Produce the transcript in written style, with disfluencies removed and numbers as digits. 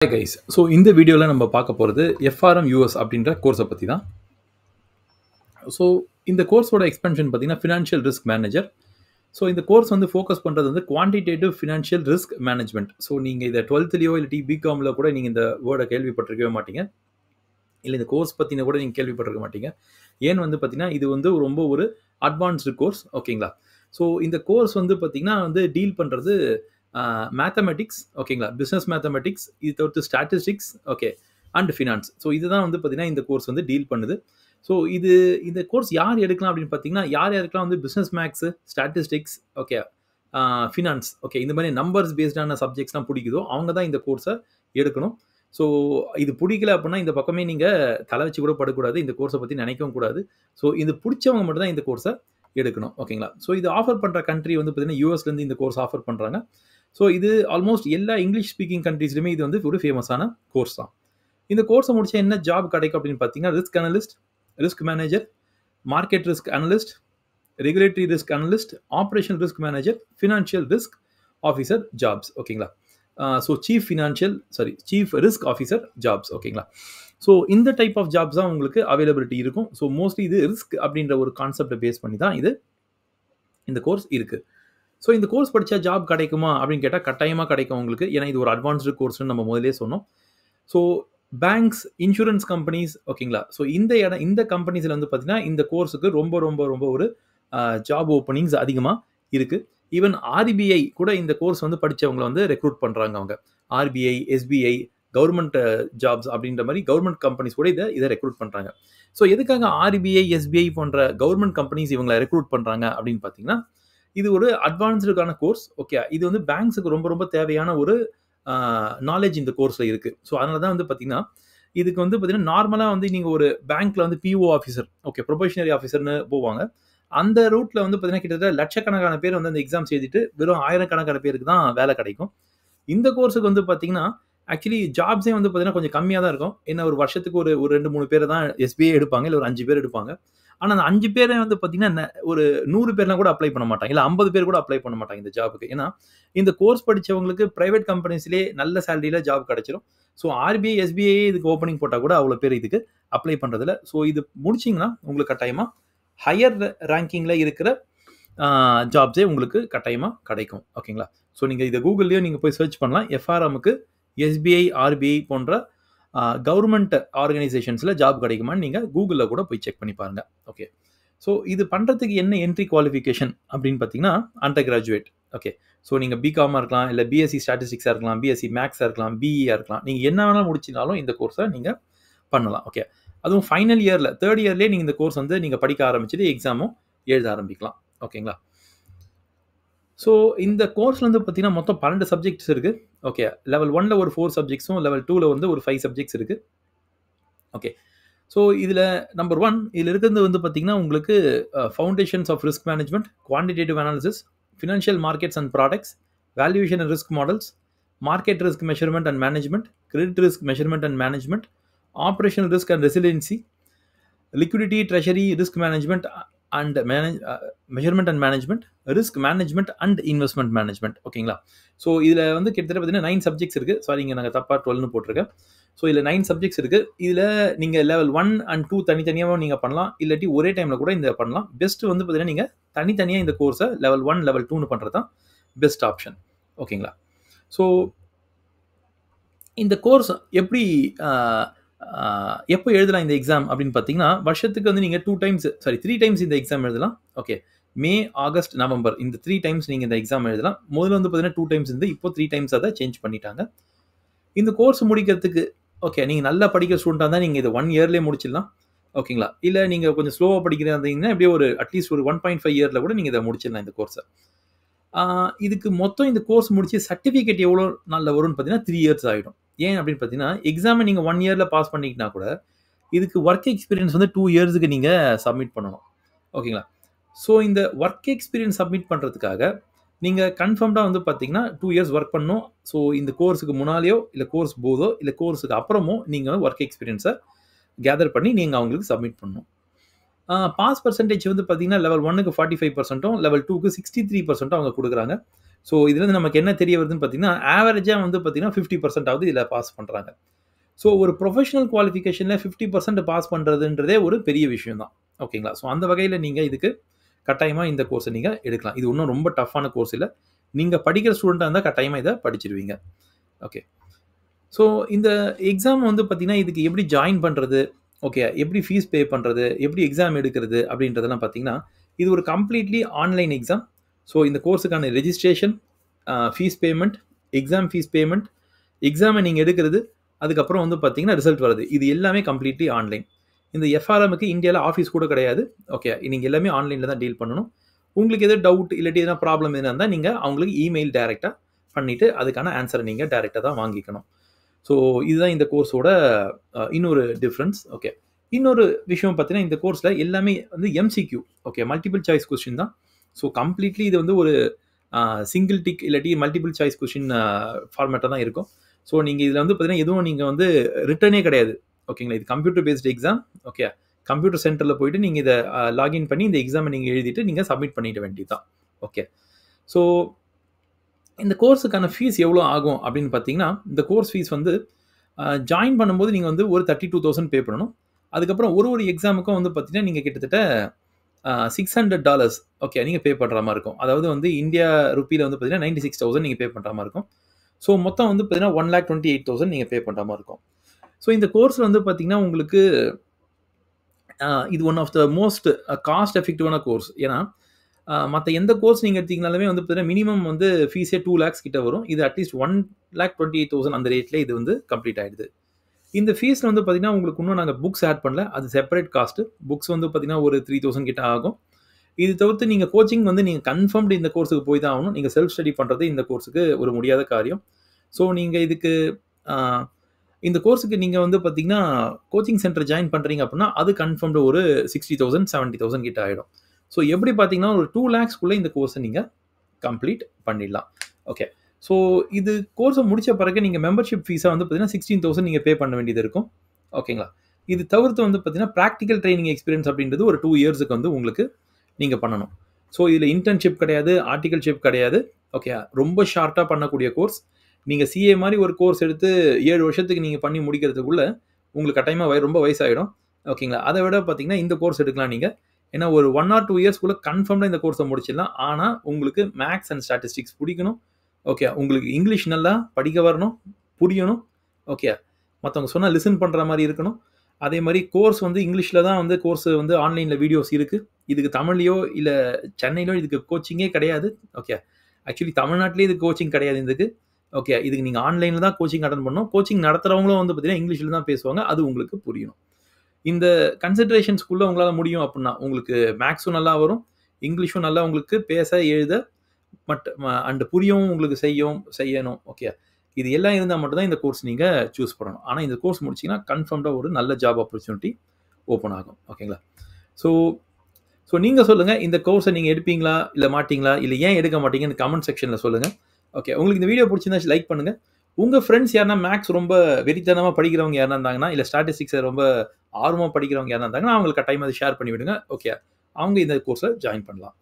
Hi guys. So இந்த வீடியோவில் நம்ம பார்க்க போகிறது எஃப்ஆர்எம் யூஎஸ் அப்படின்ற கோர்ஸை பற்றி தான். ஸோ இந்த கோர்ஸோட எக்ஸ்பென்ஷன் பார்த்தீங்கன்னா ஃபினான்ஷியல் ரிஸ்க் மேனேஜர். ஸோ இந்த கோர்ஸ் வந்து ஃபோக்கஸ் பண்ணுறது வந்து quantitative financial risk management. So நீங்கள் இதை 12லையோ இல்லாட்டி பிகாமில் கூட நீங்கள் இந்த வேர்டை கேள்விப்பட்டிருக்கவே மாட்டீங்க, இல்லை இந்த கோர்ஸ் பற்றின கூட நீங்கள் கேள்விப்பட்டிருக்க மாட்டீங்க. ஏன்னு வந்து பார்த்தீங்கன்னா இது வந்து ரொம்ப ஒரு அட்வான்ஸ்டு கோர்ஸ். ஓகேங்களா? ஸோ இந்த கோர்ஸ் வந்து பார்த்தீங்கன்னா வந்து டீல் பண்ணுறது மேத்தமெட்டிக்ஸ், ஓகேங்களா, பிஸ்னஸ் மேத்தமெட்டிக்ஸ், இது தவிர்த்து statistics, okay, and finance. So இதுதான் வந்து பார்த்தீங்கன்னா இந்த கோர்ஸ் வந்து டீல் பண்ணுது. ஸோ இந்த கோர்ஸ் யார் எடுக்கலாம் அப்படின்னு பார்த்தீங்கன்னா யார் யாருக்கெல்லாம் வந்து business maths, statistics, okay, finance, okay, இந்த மாதிரி நம்பர்ஸ் பேஸ்டான சப்ஜெக்ட்ஸ்லாம் பிடிக்குதோ அவங்க தான் இந்த கோர்ஸை எடுக்கணும். ஸோ இது பிடிக்கல அப்படின்னா இந்த பக்கமே நீங்கள் தலை வச்சு கூட படக்கூடாது, இந்த கோர்ஸை பற்றி நினைக்கவும் கூடாது. ஸோ இது பிடிச்சவங்க மட்டும் தான் இந்த கோர்ஸை எடுக்கணும். ஓகேங்களா? ஸோ இது ஆஃபர் பண்ணுற கண்ட்ரி வந்து பார்த்தீங்கன்னா யூஎஸ்லேருந்து இந்த கோர்ஸ் ஆஃபர் பண்ணுறாங்க. ஸோ இது ஆல்மோஸ்ட் எல்லா இங்கிலீஷ் ஸ்பீக்கிங் கண்ட்ரீஸ்லையுமே இது வந்து ஒரு ஃபேமஸான கோர்ஸ் தான். இந்த கோர்ஸை முடிச்சா என்ன ஜாப் கிடைக்கும் அப்படின்னு பார்த்தீங்கன்னா risk analyst, risk manager, market risk analyst, regulatory risk analyst, operational risk manager, financial risk officer jobs. ஓகேங்களா? So chief risk officer jobs. ஓகேங்களா? ஸோ இந்த டைப் ஆஃப் ஜாப்ஸ் தான் உங்களுக்கு அவைலபிலிட்டி இருக்கும். ஸோ மோஸ்ட்லி இது ரிஸ்க் அப்படின்ற ஒரு கான்செப்டை பேஸ் பண்ணி தான் இந்த கோர்ஸ் இருக்குது. ஸோ இந்த கோர்ஸ் படித்தா ஜாப் கிடைக்குமா அப்படின்னு கேட்டால் கட்டாயமாக கிடைக்கும் உங்களுக்கு. ஏன்னா இது ஒரு அட்வான்ஸ்டு கோர்ஸ்னு நம்ம முதலே சொன்னோம். ஸோ பேங்க்ஸ், இன்சூரன்ஸ் கம்பெனிஸ், ஓகேங்களா, ஸோ இந்த கம்பெனிஸில் வந்து பார்த்தீங்கன்னா இந்த கோர்ஸுக்கு ரொம்ப ரொம்ப ரொம்ப ஒரு ஜாப் ஓப்பனிங்ஸ் அதிகமாக இருக்குது. ஈவன் ஆர்பிஐ கூட இந்த கோர்ஸ் வந்து படித்தவங்களை வந்து ரெக்ரூட் பண்ணுறாங்க. அவங்க ஆர்பிஐ, எஸ்பிஐ, கவர்மெண்ட் ஜாப்ஸ் அப்படின்ற மாதிரி கவர்மெண்ட் கம்பெனிஸ் கூட இதை ரெக்ரூட் பண்ணுறாங்க. ஸோ எதுக்காக ஆர்பிஐ, எஸ்பிஐ போன்ற கவர்மெண்ட் கம்பெனிஸ் இவங்களை ரெக்ரூட் பண்ணுறாங்க அப்படின்னு பார்த்தீங்கன்னா இது ஒரு அட்வான்ஸ்டுக்கான கோர்ஸ். ஓகே, இது வந்து பேங்க்ஸுக்கு ரொம்ப ரொம்ப தேவையான ஒரு நாலேஜ் இந்த கோர்ஸில் இருக்குது. ஸோ அதனால தான் வந்து பார்த்தீங்கன்னா இதுக்கு வந்து பார்த்தீங்கன்னா நார்மலாக வந்து நீங்கள் ஒரு பேங்க்கில் வந்து பிஓ ஆஃபீஸர், ஓகே, ப்ரொபேஷனரி ஆஃபீஸர்னு போவாங்க. அந்த ரூட்டில் வந்து பார்த்தீங்கன்னா கிட்டத்தட்ட லட்சக்கணக்கான பேர் வந்து அந்த எக்ஸாம்ஸ் எழுதிட்டு வெறும் ஆயிரக்கணக்கான பேருக்கு தான் வேலை கிடைக்கும். இந்த கோர்ஸுக்கு வந்து பார்த்தீங்கன்னா ஆக்சுவலி ஜாப்ஸே வந்து பார்த்தீங்கன்னா கொஞ்சம் கம்மியாக தான் இருக்கும். ஏன்னா ஒரு வருஷத்துக்கு ஒரு 2-3 பேரை தான் எஸ்பிஐ எடுப்பாங்க, இல்லை ஒரு 5 பேர் எடுப்பாங்க. ஆனால் அந்த 5 பேரை வந்து பார்த்தீங்கன்னா ஒரு 100 பேர்லாம் கூட அப்ளை பண்ண மாட்டாங்க, இல்லை 50 பேர் கூட அப்ளை பண்ண மாட்டாங்க இந்த ஜாபுக்கு. ஏன்னா இந்த கோர்ஸ் படித்தவங்களுக்கு ப்ரைவேட் கம்பெனிஸ்லேயே நல்ல சேலரியில் ஜாப் கிடைச்சிரும். ஸோ ஆர்பிஐ, எஸ்பிஐ இதுக்கு ஓப்பனிங் போட்டால் கூட அவ்வளோ பேர் இதுக்கு அப்ளை பண்ணுறதில்ல. ஸோ இது முடிச்சிங்கன்னா உங்களுக்கு கட்டாயமாக ஹையர் ரேங்கிங்கில் இருக்கிற ஜாப்ஸே உங்களுக்கு கட்டாயமாக கிடைக்கும். ஓகேங்களா? ஸோ நீங்கள் இதை கூகுள்லேயும் நீங்கள் போய் சர்ச் பண்ணலாம். எஃப்ஆர்எம்முக்கு எஸ்பிஐ, ஆர்பிஐ போன்ற கவர்மெண்ட் ஆர்கனைசேஷன்ஸில் ஜாப் கிடைக்குமான்னு நீங்கள் கூகுளில் கூட போய் செக் பண்ணி பாருங்கள். ஓகே, ஸோ இது பண்ணுறதுக்கு என்ன என்ட்ரி குவாலிஃபிகேஷன் அப்படின்னு பார்த்தீங்கன்னா அண்டர் கிராஜுவேட். ஓகே, ஸோ நீங்கள் பிகாமாக இருக்கலாம், இல்லை பிஎஸ்சி ஸ்டாட்டிஸ்டிக்ஸாக இருக்கலாம், பிஎஸ்சி மேக்ஸாக இருக்கலாம், பிஇயாக இருக்கலாம். நீங்கள் என்ன வேணாலும் முடிச்சினாலும் இந்த கோர்ஸை நீங்கள் பண்ணலாம். ஓகே, அதுவும் ஃபைனல் இயரில், தேர்ட் இயர்லேயே நீங்கள் இந்த கோர்ஸ் வந்து நீங்கள் படிக்க ஆரம்பிச்சுட்டு எக்ஸாமும் எழுத ஆரம்பிக்கலாம். ஓகேங்களா? ஸோ இந்த கோர்ஸில் வந்து பார்த்தீங்கன்னா மொத்தம் 12 சப்ஜெக்ட்ஸ் இருக்குது. ஓகே, லெவல் 1ல் ஒரு 4 சப்ஜெக்ட்ஸும், லெவல் 2ல் வந்து ஒரு 5 சப்ஜெக்ட்ஸ் இருக்குது. ஓகே, ஸோ இதில் நம்பர் 1 இதில் இருக்கிறது வந்து பார்த்தீங்கன்னா உங்களுக்கு foundations of risk management, quantitative analysis, financial markets and products, valuation and risk models, market risk measurement and management, credit risk measurement and management, operational risk and resiliency, liquidity, treasury, risk management and measurement and management, risk management and investment management. ஓகேங்களா? So இதில் வந்து கிட்டத்தட்ட பார்த்தீங்கன்னா 9 subjects இருக்குது. Sorry, இங்கே நாங்கள் தப்பாக 12னு போட்டிருக்கேன். ஸோ இதில் 9 சப்ஜெக்ட்ஸ் இருக்குது. இதில் நீங்கள் லெவல் 1 அண்ட் 2 தனித்தனியாகவும் நீங்கள் பண்ணலாம், இல்லாட்டி ஒரே டைமில் கூட இந்த பண்ணலாம். பெஸ்ட் வந்து பார்த்தீங்கன்னா நீங்கள் தனித்தனியாக இந்த கோர்ஸை லெவல் 1, லெவல் 2னு பண்ணுறது தான் பெஸ்ட் ஆப்ஷன். ஓகேங்களா? ஸோ இந்த கோர்ஸ் எப்போ எழுதலாம் இந்த எக்ஸாம் அப்படின்னு பார்த்தீங்கன்னா வருஷத்துக்கு வந்து நீங்கள் 3 டைம்ஸ் இந்த எக்ஸாம் எழுதலாம். ஓகே, மே, ஆகஸ்ட், நவம்பர் இந்த 3 டைம்ஸ் நீங்கள் இந்த எக்ஸாம் எழுதலாம். முதல்ல வந்து பார்த்தீங்கன்னா 2 டைம்ஸ் இருந்து இப்போ 3 டைம்ஸ் அதை சேஞ்ச் பண்ணிட்டாங்க. இந்த கோர்ஸ் முடிக்கிறதுக்கு ஓகே, நீங்கள் நல்லா படிக்கிற ஸ்டூடெண்ட்டாக இருந்தால் நீங்கள் இதை 1 இயர்லேயே முடிச்சிடலாம். ஓகேங்களா? இல்லை நீங்கள் கொஞ்சம் ஸ்லோவாக படிக்கிறதா இருந்தீங்கன்னா எப்படியே ஒரு அட்லீஸ்ட் ஒரு 1.5 இயரில் கூட நீங்கள் இதை முடிச்சிடலாம் இந்த கோர்ஸை. இதுக்கு மொத்தம் இந்த கோர்ஸ் முடிச்சு சர்டிஃபிகேட் எவ்வளோ நாளில் வரும்னு பார்த்தீங்கன்னா 3 இயர்ஸ் ஆகிடும். ஏன் அப்படின்னு பார்த்தீங்கன்னா எக்ஸாமை நீங்கள் 1 இயரில் பாஸ் பண்ணிக்கிட்டா கூட இதுக்கு ஒர்க் எக்ஸ்பீரியன்ஸ் வந்து 2 இயர்ஸுக்கு நீங்கள் சப்மிட் பண்ணணும். ஓகேங்களா? ஸோ இந்த ஒர்க் எக்ஸ்பீரியன்ஸ் சப்மிட் பண்ணுறதுக்காக நீங்கள் கன்ஃபார்ம்டாக வந்து பார்த்தீங்கன்னா 2 இயர்ஸ் ஒர்க் பண்ணணும். ஸோ இந்த கோர்ஸுக்கு முன்னாலேயோ, இல்லை கோர்ஸ் போதோ, இல்லை கோர்ஸுக்கு அப்புறமோ நீங்கள் வந்து ஒர்க் எக்ஸ்பீரியன்ஸை கேதர் பண்ணி நீங்கள் அவங்களுக்கு சப்மிட் பண்ணணும். பாஸ் பர்சன்டேஜ் வந்து பார்த்தீங்கன்னா லெவல் 1க்கு 45%, லெவல் 2க்கு 63% அவங்க கொடுக்குறாங்க. ஸோ இதுலேருந்து நமக்கு என்ன தெரிய வருதுன்னு பார்த்தீங்கன்னா, ஆவரேஜாக வந்து பார்த்தீங்கன்னா 50% இதில் பாஸ் பண்ணுறாங்க. ஸோ ஒரு ப்ரொஃபஷனல் குவாலிஃபிகேஷனில் 50% பாஸ் பண்ணுறதுன்றதே ஒரு பெரிய விஷயம் தான். ஓகேங்களா? ஸோ அந்த வகையில் நீங்கள் இதுக்கு கட்டாயமாக இந்த கோர்ஸை நீங்கள் எடுக்கலாம். இது ஒன்றும் ரொம்ப டஃப்பான கோர்ஸ் இல்லை. நீங்கள் படிக்கிற ஸ்டூடெண்ட்டாக இருந்தால் கட்டாயமாக இதை படிச்சிருவீங்க. ஓகே. ஸோ இந்த எக்ஸாம் வந்து பார்த்தீங்கன்னா, இதுக்கு எப்படி ஜாயின் பண்ணுறது, ஓகே, எப்படி ஃபீஸ் பே பண்ணுறது, எப்படி எக்ஸாம் எடுக்கிறது அப்படின்றதெல்லாம் பார்த்தீங்கன்னா, இது ஒரு கம்ப்ளீட்லி ஆன்லைன் எக்ஸாம். ஸோ இந்த கோர்ஸுக்கான registration, fees payment, exam fees payment, எக்ஸாமை நீங்கள் எடுக்கிறது, அதுக்கப்புறம் வந்து பார்த்தீங்கன்னா ரிசல்ட் வருது. இது எல்லாமே கம்ப்ளீட்லி ஆன்லைன். இந்த எஃப்ஆர்எம்க்கு இந்தியாவில் ஆஃபீஸ் கூட கிடையாது. ஓகே, நீங்கள் எல்லாமே ஆன்லைனில் தான் டீல் பண்ணணும். உங்களுக்கு எதாவது டவுட் இல்லாட்டி எதனா ப்ராப்ளம் எதுனா இருந்தால் நீங்கள் அவங்களுக்கு இமெயில் டைரெக்டாக பண்ணிவிட்டு அதுக்கான ஆன்சரை நீங்கள் டைரெக்டாக தான் வாங்கிக்கணும். ஸோ இதுதான் இந்த கோர்ஸோட இன்னொரு டிஃப்ரென்ஸ். ஓகே, இன்னொரு விஷயம் பார்த்தீங்கன்னா, இந்த கோர்ஸில் எல்லாமே வந்து MCQ, okay, multiple choice question தான். ஸோ கம்ப்ளீட்லி இது வந்து ஒரு சிங்கிள் டிக் இல்லாட்டி மல்டிபிள் சாய்ஸ் கொஸ்டின் ஃபார்மேட்டாக தான் இருக்கும். ஸோ நீங்கள் இதில் வந்து பார்த்தீங்கன்னா எதுவும் நீங்கள் வந்து ரிட்டனே கிடையாது. ஓகேங்களா? இது computer based exam. Okay, computer சென்டரில் போயிட்டு நீங்கள் இதை லாகின் பண்ணி இந்த எக்ஸாமை நீங்கள் எழுதிட்டு நீங்கள் சப்மிட் பண்ணிட வேண்டியது தான். ஓகே, ஸோ இந்த கோர்ஸுக்கான ஃபீஸ் எவ்வளோ ஆகும் அப்படின்னு பார்த்தீங்கன்னா, இந்த கோர்ஸ் ஃபீஸ் வந்து ஜாயின் பண்ணும்போது நீங்கள் வந்து ஒரு $32,000 பே பண்ணணும். அதுக்கப்புறம் ஒரு எக்ஸாமுக்கும் வந்து பார்த்தீங்கன்னா நீங்கள் கிட்டத்தட்ட $600 ஓகே நீங்கள் பே பண்ணுற மாதிரி இருக்கும். அதாவது வந்து இந்தியா ருப்பியில் வந்து பார்த்தீங்கன்னா 96,000 நீங்கள் பே பண்ணுற மாதிரி இருக்கும். ஸோ மொத்தம் வந்து பார்த்தீங்கன்னா 1,28,000 நீங்கள் பே பண்ணுற மாதிரி இருக்கும். ஸோ இந்த கோர்ஸில் வந்து பார்த்தீங்கன்னா உங்களுக்கு இது one of the most cost எஃபெக்டிவான கோர்ஸ். ஏன்னா மற்ற எந்த கோர்ஸ் நீங்கள் எடுத்தீங்கனாலுமே வந்து பார்த்தீங்கன்னா மினிமம் வந்து ஃபீஸே 2 lakhs கிட்ட வரும். இது அட்லீஸ்ட் 1,28,000 அந்த ரேட்டில் இது வந்து கம்ப்ளீட் ஆகிடுது. இந்த ஃபீஸில் வந்து பார்த்தீங்கன்னா உங்களுக்கு இன்னும் நாங்கள் புக்ஸ் ஆட் பண்ணல. அது செப்பரேட் காஸ்ட்டு. புக்ஸ் வந்து பார்த்தீங்கன்னா ஒரு 3,000 கிட்ட ஆகும். இது தவிர்த்து நீங்கள் கோச்சிங் வந்து நீங்கள் கன்ஃபார்ம்டு இந்த கோர்ஸுக்கு போய் தான் ஆகணும். நீங்கள் செல்ஃப் ஸ்டடி பண்ணுறது இந்த கோர்ஸுக்கு ஒரு முடியாத காரியம். ஸோ நீங்கள் இதுக்கு இந்த கோர்ஸுக்கு நீங்கள் வந்து பார்த்தீங்கன்னா கோச்சிங் சென்டர் ஜாயின் பண்ணுறீங்க அப்படின்னா அது கன்ஃபார்ம்டு ஒரு 60,000 70,000 கிட்ட ஆகிடும். ஸோ எப்படி பார்த்தீங்கன்னா ஒரு 2 lakhsக்குள்ளே இந்த கோர்ஸை நீங்கள் கம்ப்ளீட் பண்ணிடலாம். ஓகே, ஸோ இது கோர்ஸை முடித்த பிறகு நீங்கள் மெம்பர்ஷிப் ஃபீஸாக வந்து பார்த்தீங்கன்னா 16,000 நீங்கள் பே பண்ண வேண்டியது இருக்கும். ஓகேங்களா? இது தவிர்த்து வந்து பார்த்தீங்கன்னா ப்ராக்டிக்கல் ட்ரைனிங் எக்ஸ்பீரியன்ஸ் அப்படின்றது ஒரு 2 yearsக்கு வந்து உங்களுக்கு நீங்கள் பண்ணணும். ஸோ இதில் இன்டர்ன்ஷிப் கிடையாது, ஆர்டிகல்ஷிப் கிடையாது. ஓகே, ரொம்ப ஷார்ட்டாக பண்ணக்கூடிய கோர்ஸ். நீங்கள் சிஏ மாதிரி ஒரு கோர்ஸ் எடுத்து 7 வருஷத்துக்கு நீங்கள் பண்ணி முடிக்கிறதுக்குள்ளே உங்களுக்கு கட்டாயமாக ரொம்ப வயசாகிடும். ஓகேங்களா? அதை விட பார்த்தீங்கன்னா இந்த கோர்ஸ் எடுக்கலாம் நீங்கள். ஏன்னா ஒரு 1 or 2 yearsக்குள்ளே கன்ஃபார்ம்டாக இந்த கோர்ஸை முடிச்சிடலாம். ஆனால் உங்களுக்கு மேக்ஸ் அண்ட் ஸ்டாட்டிஸ்டிக்ஸ் பிடிக்கணும். ஓகே, உங்களுக்கு இங்கிலீஷ் நல்லா படிக்க வரணும், புரியணும். ஓகே, மற்றவங்க சொன்னால் லிசன் பண்ணுற மாதிரி இருக்கணும். அதே மாதிரி கோர்ஸ் வந்து இங்கிலீஷில் தான் வந்து கோர்ஸ் வந்து ஆன்லைனில் வீடியோஸ் இருக்குது. இதுக்கு தமிழ்லையோ இல்லை சென்னையிலோ இதுக்கு கோச்சிங்கே கிடையாது. ஓகே, ஆக்சுவலி தமிழ்நாட்டிலே இதுக்கு கோச்சிங் கிடையாது இதுக்கு. ஓகே, இதுக்கு நீங்கள் ஆன்லைனில் தான் கோச்சிங் அட்டன் பண்ணணும். கோச்சிங் நடத்துகிறவங்களும் வந்து பார்த்தீங்கன்னா இங்கிலீஷில் தான் பேசுவாங்க. அது உங்களுக்கு புரியணும். இந்த கன்சிடரேஷன்ஸ்குள்ளே உங்களால் முடியும் அப்படின்னா உங்களுக்கு மேக்ஸும் நல்லா வரும், இங்கிலீஷும் நல்லா உங்களுக்கு பேச எழுத அண்ட் புரியவும் உங்களுக்கு செய்யணும். ஓகே, இது எல்லாம் இருந்தால் மட்டும்தான் இந்த கோர்ஸ் நீங்கள் சூஸ் பண்ணணும். ஆனால் இந்த கோர்ஸ் முடிச்சிங்கன்னா கன்ஃபார்ம்டாக ஒரு நல்ல ஜாப் ஆப்பர்ச்சுனிட்டி ஓப்பன் ஆகும். ஓகேங்களா? ஸோ நீங்கள் சொல்லுங்கள், இந்த கோர்ஸை நீங்கள் எடுப்பீங்களா இல்லை மாட்டிங்களா, இல்லை ஏன் எடுக்க மாட்டீங்கன்னு கமெண்ட் செக்ஷனில் சொல்லுங்கள். ஓகே, உங்களுக்கு இந்த வீடியோ பிடிச்சிருந்தா லைக் பண்ணுங்கள். உங்கள் ஃப்ரெண்ட்ஸ் யாருன்னா மேக்ஸ் ரொம்ப வெறித்தனமாக படிக்கிறவங்க யாருனா இருந்தாங்கன்னா, இல்லை ஸ்டாட்டிஸ்டிக்ஸை ரொம்ப ஆர்வமாக படிக்கிறவங்க யாருனா இருந்தாங்கன்னா அவங்களுக்கு கட்டாயமாக அதை ஷேர் பண்ணி விடுங்க. ஓகே, அவங்க இந்த கோர்ஸில் ஜாயின் பண்ணலாம்.